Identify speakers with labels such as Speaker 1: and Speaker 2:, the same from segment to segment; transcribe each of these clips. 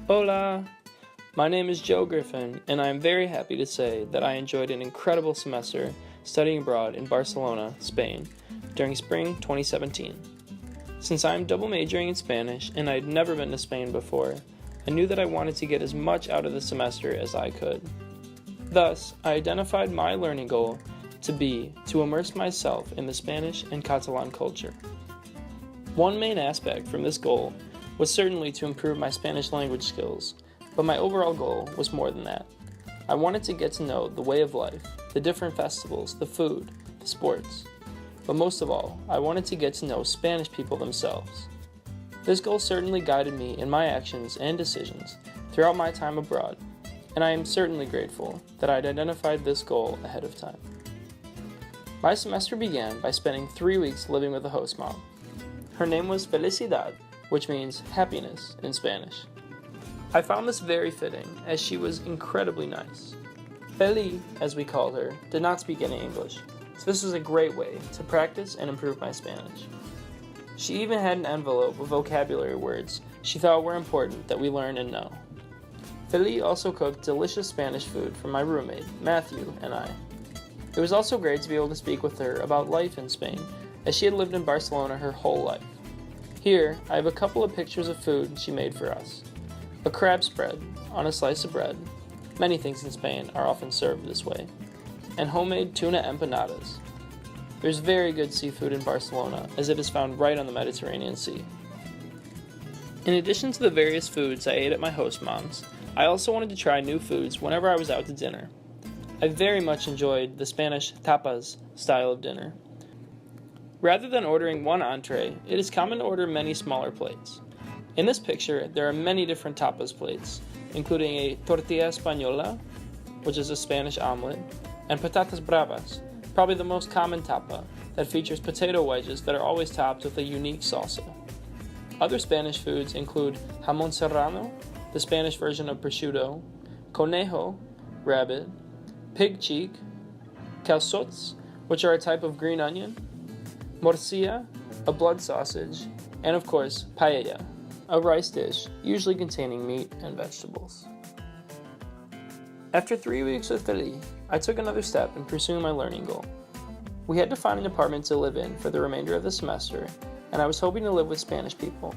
Speaker 1: Hola! My name is Joe Griffin, and I am very happy to say that I enjoyed an incredible semester studying abroad in Barcelona, Spain, during spring 2017. Since I am double majoring in Spanish and I had never been to Spain before, I knew that I wanted to get as much out of the semester as I could. Thus, I identified my learning goal to be to immerse myself in the Spanish and Catalan culture. One main aspect from this goal was certainly to improve my Spanish language skills, but my overall goal was more than that. I wanted to get to know the way of life, the different festivals, the food, the sports. But most of all, I wanted to get to know Spanish people themselves. This goal certainly guided me in my actions and decisions throughout my time abroad, and I am certainly grateful that I'd identified this goal ahead of time. My semester began by spending 3 weeks living with a host mom. Her name was Felicidad, which means happiness in Spanish. I found this very fitting, as she was incredibly nice. Feli, as we called her, did not speak any English, so this was a great way to practice and improve my Spanish. She even had an envelope with vocabulary words she thought were important that we learn and know. Feli also cooked delicious Spanish food for my roommate, Matthew, and I. It was also great to be able to speak with her about life in Spain, as she had lived in Barcelona her whole life. Here, I have a couple of pictures of food she made for us. A crab spread on a slice of bread. Many things in Spain are often served this way. And homemade tuna empanadas. There's very good seafood in Barcelona, as it is found right on the Mediterranean Sea. In addition to the various foods I ate at my host mom's, I also wanted to try new foods whenever I was out to dinner. I very much enjoyed the Spanish tapas style of dinner. Rather than ordering one entree, it is common to order many smaller plates. In this picture, there are many different tapas plates, including a tortilla española, which is a Spanish omelet, and patatas bravas, probably the most common tapa, that features potato wedges that are always topped with a unique salsa. Other Spanish foods include jamón serrano, the Spanish version of prosciutto, conejo, rabbit, pig cheek, calçots, which are a type of green onion, morcilla, a blood sausage, and of course, paella, a rice dish usually containing meat and vegetables. After 3 weeks with Feli, I took another step in pursuing my learning goal. We had to find an apartment to live in for the remainder of the semester, and I was hoping to live with Spanish people.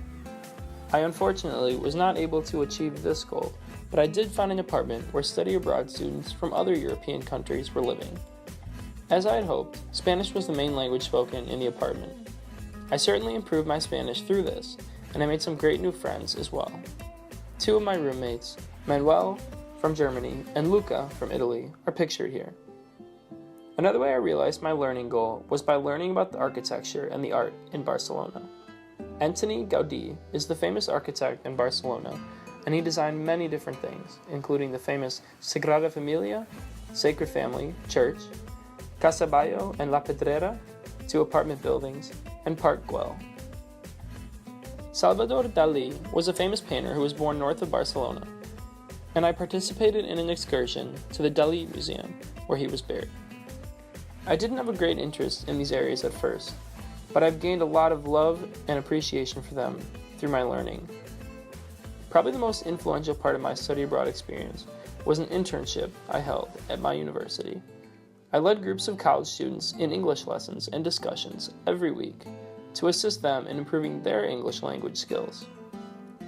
Speaker 1: I unfortunately was not able to achieve this goal, but I did find an apartment where study abroad students from other European countries were living. As I had hoped, Spanish was the main language spoken in the apartment. I certainly improved my Spanish through this, and I made some great new friends as well. 2 of my roommates, Manuel from Germany and Luca from Italy, are pictured here. Another way I realized my learning goal was by learning about the architecture and the art in Barcelona. Antoni Gaudí is the famous architect in Barcelona, and he designed many different things, including the famous Sagrada Familia, Sacred Family, Church, Casa Bayo and La Pedrera, 2 apartment buildings, and Park Güell. Salvador Dalí was a famous painter who was born north of Barcelona, and I participated in an excursion to the Dalí Museum, where he was buried. I didn't have a great interest in these areas at first, but I've gained a lot of love and appreciation for them through my learning. Probably the most influential part of my study abroad experience was an internship I held at my university. I led groups of college students in English lessons and discussions every week to assist them in improving their English language skills.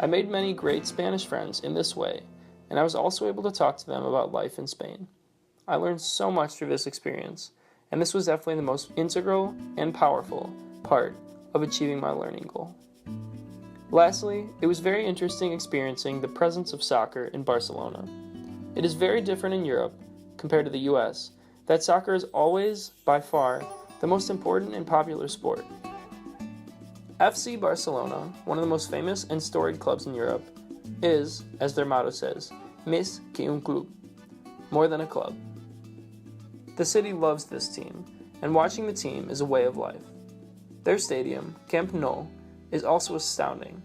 Speaker 1: I made many great Spanish friends in this way, and I was also able to talk to them about life in Spain. I learned so much through this experience, and this was definitely the most integral and powerful part of achieving my learning goal. Lastly, it was very interesting experiencing the presence of soccer in Barcelona. It is very different in Europe, compared to the US, that soccer is always, by far, the most important and popular sport. FC Barcelona, one of the most famous and storied clubs in Europe, is, as their motto says, més que un club, more than a club. The city loves this team, and watching the team is a way of life. Their stadium, Camp Nou, is also astounding.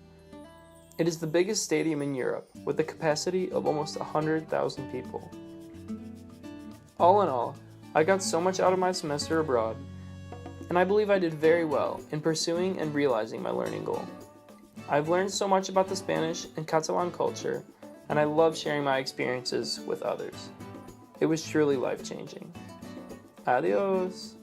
Speaker 1: It is the biggest stadium in Europe, with a capacity of almost 100,000 people. All in all, I got so much out of my semester abroad, and I believe I did very well in pursuing and realizing my learning goal. I've learned so much about the Spanish and Catalan culture, and I love sharing my experiences with others. It was truly life-changing. Adios!